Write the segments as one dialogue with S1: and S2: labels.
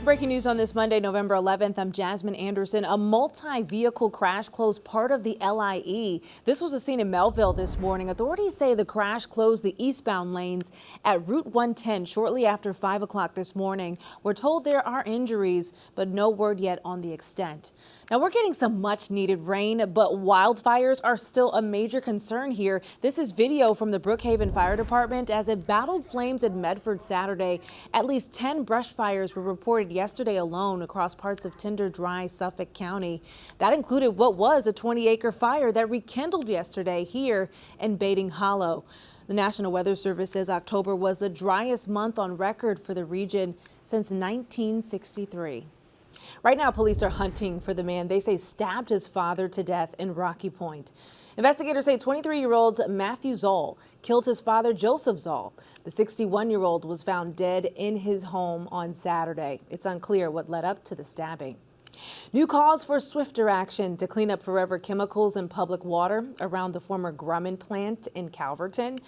S1: Breaking news on this Monday, November 11th. I'm Jasmine Anderson. A multi-vehicle crash closed part of the LIE. This was a scene in Melville this morning. Authorities say the crash closed the eastbound lanes at Route 110 shortly after 5 o'clock this morning. We're told there are injuries, but no word yet on the extent. Now, we're getting some much needed rain, but wildfires are still a major concern here. This is video from the Brookhaven Fire Department as it battled flames in Medford Saturday. At least 10 brush fires were reported yesterday alone across parts of Tinder Dry, Suffolk County. That included what was a 20-acre fire that rekindled yesterday here in Baiting Hollow. The National Weather Service says October was the driest month on record for the region since 1963. Right now, police are hunting for the man they say stabbed his father to death in Rocky Point. Investigators say 23-year-old Matthew Zoll killed his father, Joseph Zoll. The 61-year-old was found dead in his home on Saturday. It's unclear what led up to the stabbing. New calls for swifter action to clean up forever chemicals in public water around the former Grumman plant in Calverton.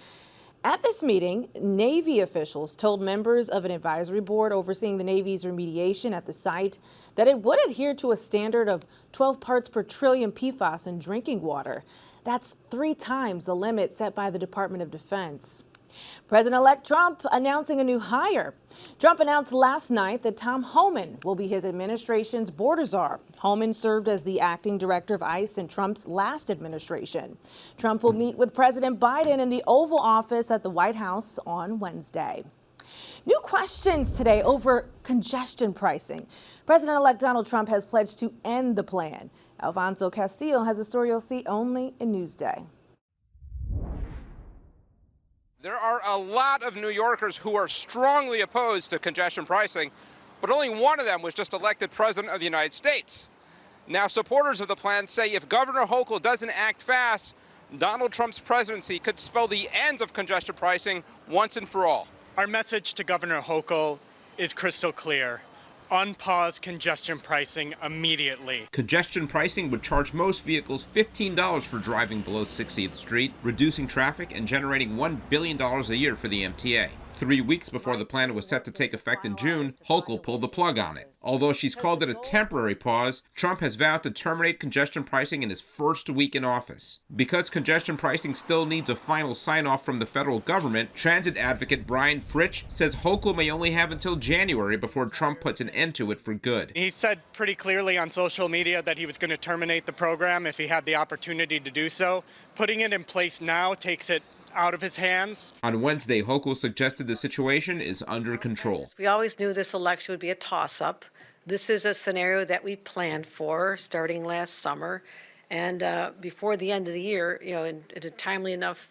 S1: At this meeting, Navy officials told members of an advisory board overseeing the Navy's remediation at the site that it would adhere to a standard of 12 parts per trillion PFAS in drinking water. That's 3 times the limit set by the Department of Defense. President-elect Trump announcing a new hire. Trump announced last night that Tom Homan will be his administration's border czar. Homan served as the acting director of ICE in Trump's last administration. Trump will meet with President Biden in the Oval Office at the White House on Wednesday. New questions today over congestion pricing. President-elect Donald Trump has pledged to end the plan. Alfonso Castillo has a story you'll see only in Newsday.
S2: There are a lot of New Yorkers who are strongly opposed to congestion pricing, but only one of them was just elected president of the United States. Now, supporters of the plan say if Governor Hochul doesn't act fast, Donald Trump's presidency could spell the end of congestion pricing once and for all.
S3: Our message to Governor Hochul is crystal clear. Unpause congestion pricing immediately.
S4: Congestion pricing would charge most vehicles $15 for driving below 60th Street, reducing traffic and generating $1 billion a year for the MTA. 3 weeks before the plan was set to take effect in June, Hochul pulled the plug on it. Although she's called it a temporary pause, Trump has vowed to terminate congestion pricing in his first week in office. Because congestion pricing still needs a final sign-off from the federal government, transit advocate Brian Fritsch says Hochul may only have until January before Trump puts an end to it for good.
S3: He said pretty clearly on social media that he was going to terminate the program if he had the opportunity to do so. Putting it in place now takes it out of his hands.
S4: On Wednesday, Hochul suggested the situation is under control.
S5: We always knew this election would be a toss-up. This is a scenario that we planned for starting last summer, and before the end of the year, in a timely enough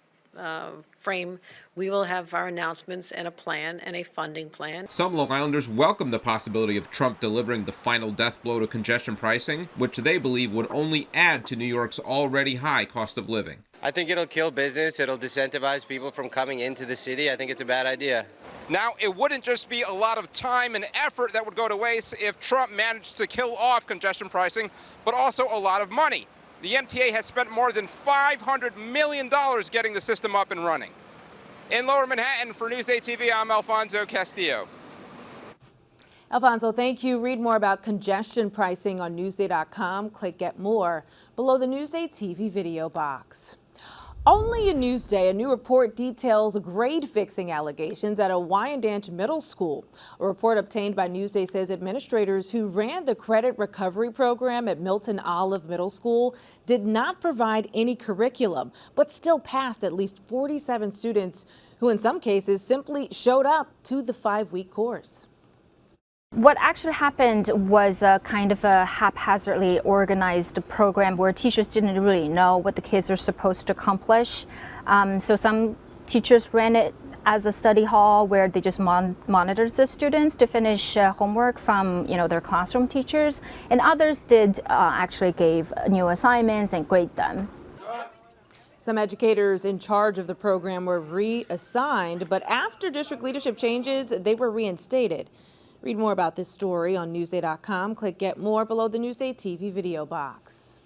S5: frame, we will have our announcements and a plan and a funding plan.
S4: Some Long Islanders welcome the possibility of Trump delivering the final death blow to congestion pricing, which they believe would only add to New York's already high cost of living.
S6: I think it'll kill business. It'll disincentivize people from coming into the city. I think it's a bad idea.
S2: Now, it wouldn't just be a lot of time and effort that would go to waste if Trump managed to kill off congestion pricing, but also a lot of money. The MTA has spent more than $500 million getting the system up and running. In Lower Manhattan, for NewsdayTV, I'm Alfonso Castillo.
S1: Alfonso, thank you. Read more about congestion pricing on Newsday.com. Click Get More below the NewsdayTV video box. Only in Newsday, a new report details grade-fixing allegations at a Wyandanch middle school. A report obtained by Newsday says administrators who ran the credit recovery program at Milton Olive Middle School did not provide any curriculum, but still passed at least 47 students who in some cases simply showed up to the 5-week course.
S7: What actually happened was a kind of a haphazardly organized program where teachers didn't really know what the kids are supposed to accomplish. So some teachers ran it as a study hall where they just monitored the students to finish homework from their classroom teachers, and others did actually gave new assignments and grade them.
S1: Some educators in charge of the program were reassigned, but after district leadership changes, they were reinstated. Read more about this story on Newsday.com. Click Get More below the Newsday TV video box.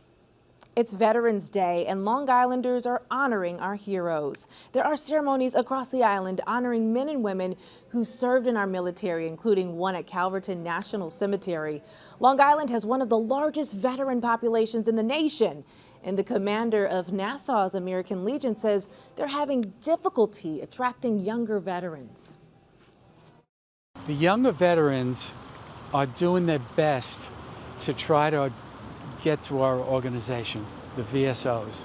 S1: It's Veterans Day, and Long Islanders are honoring our heroes. There are ceremonies across the island honoring men and women who served in our military, including one at Calverton National Cemetery. Long Island has one of the largest veteran populations in the nation, and the commander of Nassau's American Legion says they're having difficulty attracting younger veterans.
S8: The younger veterans are doing their best to try to get to our organization, the VSOs,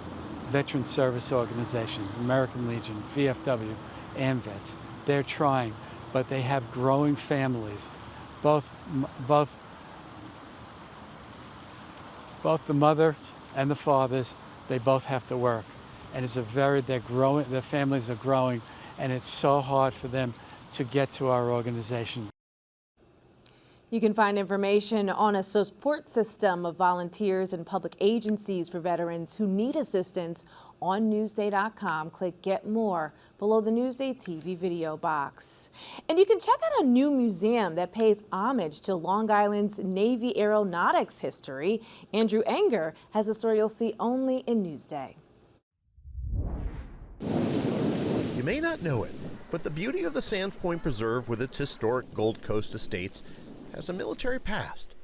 S8: Veteran Service Organization, American Legion, VFW, AMVETS. They're trying, but they have growing families. Both the mothers and the fathers, they both have to work. And they're growing, their families are growing, and it's so hard for them to get to our organization.
S1: You can find information on a support system of volunteers and public agencies for veterans who need assistance on Newsday.com. Click Get More below the Newsday TV video box. And you can check out a new museum that pays homage to Long Island's Navy aeronautics history. Andrew Enger has a story you'll see only in Newsday.
S9: You may not know it, but the beauty of the Sands Point Preserve with its historic Gold Coast estates has a military past.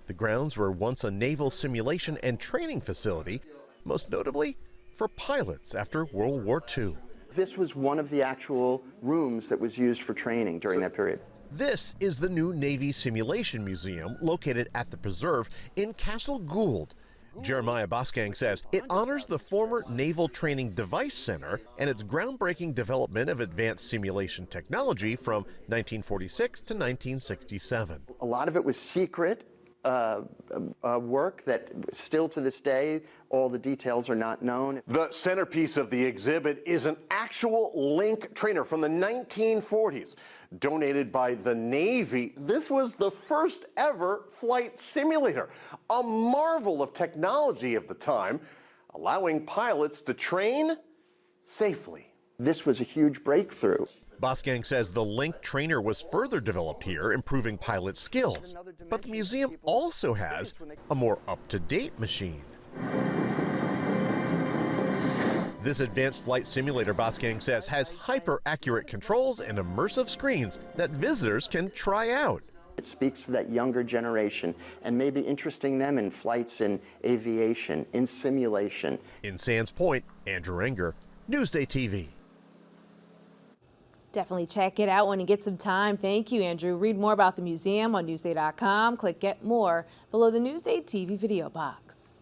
S9: The grounds were once a naval simulation and training facility, most notably for pilots after World War II.
S10: This was one of the actual rooms that was used for training during that period.
S9: This is the new Navy Simulation Museum located at the Preserve in Castle Gould. Jeremiah Bosgang says it honors the former Naval Training Device Center and its groundbreaking development of advanced simulation technology from 1946 to 1967.
S10: A lot of it was secret work that still to this day, all the details are not known.
S11: The centerpiece of the exhibit is an actual Link trainer from the 1940s, donated by the Navy. This was the first ever flight simulator, a marvel of technology of the time, allowing pilots to train safely.
S10: This was a huge breakthrough.
S9: Bosgang says the Link trainer was further developed here, improving pilot skills. But the museum also has a more up-to-date machine. This advanced flight simulator, Bosgang says, has hyper-accurate controls and immersive screens that visitors can try out.
S10: It speaks to that younger generation and maybe interesting them in flights in aviation, in simulation.
S9: In Sands Point, Andrew Enger, Newsday TV.
S1: Definitely check it out when you get some time. Thank you, Andrew. Read more about the museum on Newsday.com. Click Get More below the Newsday TV video box.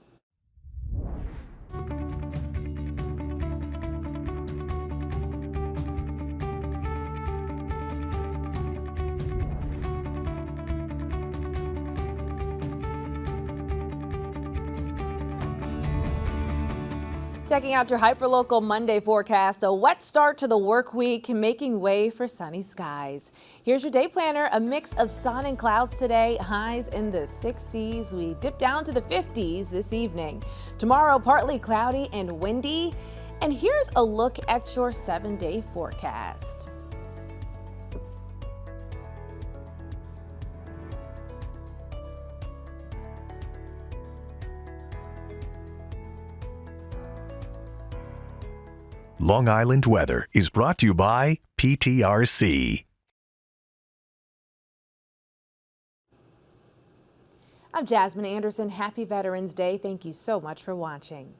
S1: Checking out your hyperlocal Monday forecast, a wet start to the work week, making way for sunny skies. Here's your day planner, a mix of sun and clouds today, highs in the 60s. We dip down to the 50s this evening. Tomorrow, partly cloudy and windy. And here's a look at your 7-day forecast.
S12: Long Island weather is brought to you by PTRC.
S1: I'm Jasmine Anderson. Happy Veterans Day. Thank you so much for watching.